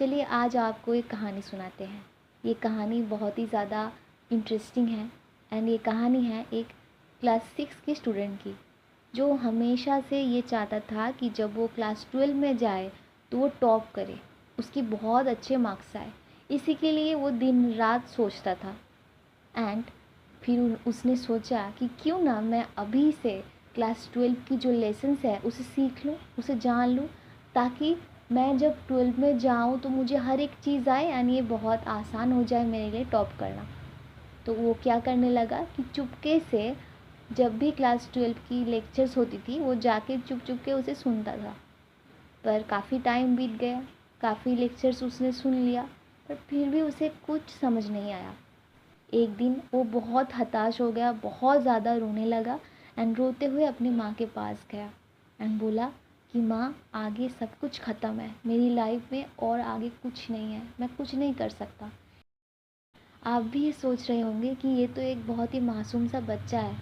चलिए आज आपको एक कहानी सुनाते हैं। ये कहानी बहुत ही ज़्यादा इंटरेस्टिंग है एंड ये कहानी है एक क्लास 6 के स्टूडेंट की, जो हमेशा से ये चाहता था कि जब वो क्लास 12 में जाए तो वो टॉप करे, उसकी बहुत अच्छे मार्क्स आए। इसी के लिए वो दिन रात सोचता था एंड फिर उसने सोचा कि क्यों ना मैं अभी से क्लास 12 की जो लेसन्स है उसे सीख लूँ, उसे जान लूँ, ताकि मैं जब 12 में जाऊँ तो मुझे हर एक चीज़ आए एंड ये बहुत आसान हो जाए मेरे लिए टॉप करना। तो वो क्या करने लगा कि चुपके से जब भी क्लास 12 की लेक्चर्स होती थी वो जाके चुप चुप के उसे सुनता था। पर काफ़ी टाइम बीत गया, काफ़ी लेक्चर्स उसने सुन लिया, पर फिर भी उसे कुछ समझ नहीं आया। एक दिन वो बहुत हताश हो गया, बहुत ज़्यादा रोने लगा एंड रोते हुए अपनी माँ के पास गया एंड बोला कि माँ, आगे सब कुछ ख़त्म है मेरी लाइफ में और आगे कुछ नहीं है, मैं कुछ नहीं कर सकता। आप भी ये सोच रहे होंगे कि ये तो एक बहुत ही मासूम सा बच्चा है,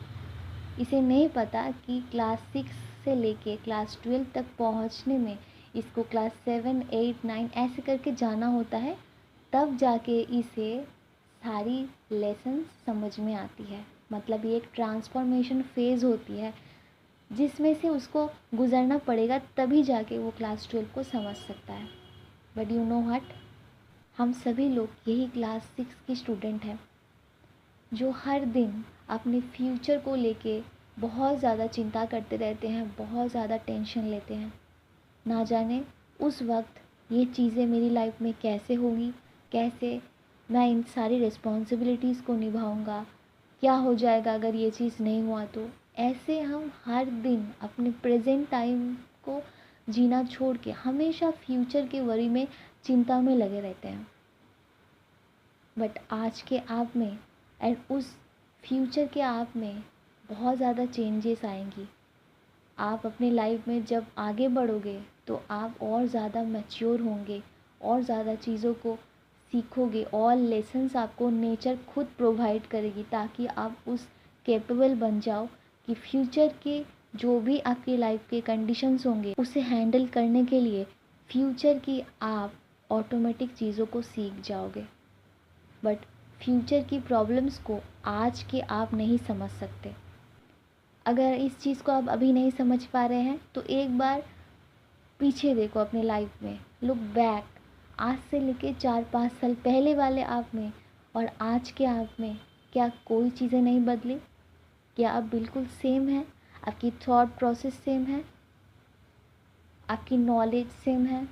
इसे नहीं पता कि क्लास 6 से लेके क्लास 12 तक पहुंचने में इसको क्लास 7, 8, 9 ऐसे करके जाना होता है, तब जाके इसे सारी लेसन समझ में आती है। मतलब ये एक ट्रांसफॉर्मेशन फेज़ होती है जिसमें से उसको गुजरना पड़ेगा, तभी जाके वो क्लास 12 को समझ सकता है। बट यू नो व्हाट, हम सभी लोग यही क्लास 6 की स्टूडेंट हैं जो हर दिन अपने फ्यूचर को लेके बहुत ज़्यादा चिंता करते रहते हैं, बहुत ज़्यादा टेंशन लेते हैं। ना जाने उस वक्त ये चीज़ें मेरी लाइफ में कैसे होगी, कैसे मैं इन सारी रिस्पॉन्सिबिलिटीज़ को निभाऊंगा, क्या हो जाएगा अगर ये चीज़ नहीं हुआ तो। ऐसे हम हर दिन अपने प्रेजेंट टाइम को जीना छोड़ के हमेशा फ्यूचर के वरी में, चिंता में लगे रहते हैं। बट आज के आप में एंड उस फ्यूचर के आप में बहुत ज़्यादा चेंजेस आएंगी। आप अपनी लाइफ में जब आगे बढ़ोगे तो आप और ज़्यादा मैच्योर होंगे, और ज़्यादा चीज़ों को सीखोगे, और लेसन्स आपको नेचर खुद प्रोवाइड करेगी, ताकि आप उस कैपेबल बन जाओ कि फ्यूचर के जो भी आपकी लाइफ के कंडीशंस होंगे उसे हैंडल करने के लिए फ्यूचर की आप ऑटोमेटिक चीज़ों को सीख जाओगे। बट फ्यूचर की प्रॉब्लम्स को आज के आप नहीं समझ सकते। अगर इस चीज़ को आप अभी नहीं समझ पा रहे हैं तो एक बार पीछे देखो अपनी लाइफ में, लुक बैक, आज से लेके 4-5 साल पहले वाले आप में और आज के आप में क्या कोई चीज़ें नहीं बदली? क्या आप बिल्कुल सेम है? आपकी थॉट प्रोसेस सेम है? आपकी नॉलेज सेम है?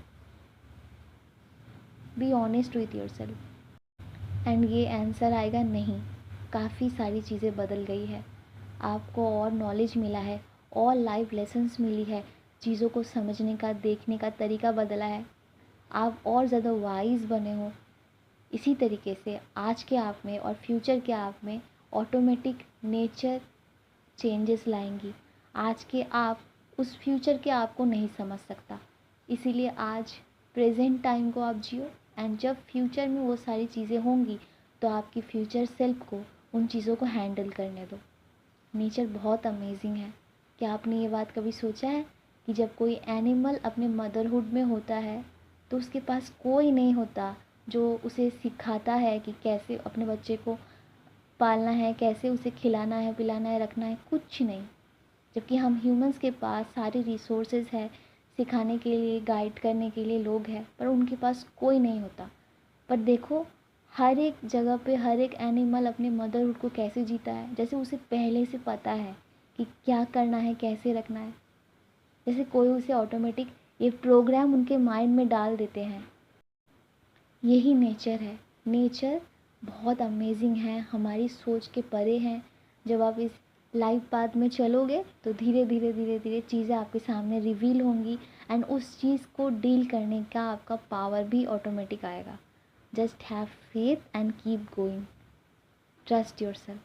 Be honest with your self. And ये आंसर आएगा नहीं। काफ़ी सारी चीज़ें बदल गई है, आपको और नॉलेज मिला है, और लाइफ लेसन्स मिली है, चीज़ों को समझने का, देखने का तरीका बदला है, आप और ज़्यादा वाइज बने हो। इसी तरीके से आज के आप में और फ्यूचर के आप में ऑटोमेटिक नेचर चेंजेस लाएंगी। आज के आप उस फ्यूचर के आप को नहीं समझ सकता, इसीलिए आज प्रेजेंट टाइम को आप जियो एंड जब फ्यूचर में वो सारी चीज़ें होंगी तो आपकी फ्यूचर सेल्फ को उन चीज़ों को हैंडल करने दो। नेचर बहुत अमेजिंग है। क्या आपने ये बात कभी सोचा है कि जब कोई एनिमल अपने मदरहुड में होता है तो उसके पास कोई नहीं होता जो उसे सिखाता है कि कैसे अपने बच्चे को पालना है, कैसे उसे खिलाना है, पिलाना है, रखना है, कुछ नहीं। जबकि हम ह्यूमंस के पास सारे रिसोर्सेज है, सिखाने के लिए, गाइड करने के लिए लोग हैं, पर उनके पास कोई नहीं होता। पर देखो, हर एक जगह पे हर एक एनिमल अपने मदरहुड को कैसे जीता है, जैसे उसे पहले से पता है कि क्या करना है, कैसे रखना है। जैसे कोई उसे ऑटोमेटिक ये प्रोग्राम उनके माइंड में डाल देते हैं। यही नेचर है। नेचर बहुत अमेजिंग है, हमारी सोच के परे हैं। जब आप इस लाइफ पाथ में चलोगे तो धीरे धीरे धीरे धीरे चीज़ें आपके सामने रिवील होंगी एंड उस चीज़ को डील करने का आपका पावर भी ऑटोमेटिक आएगा। Just have faith and keep going, trust yourself.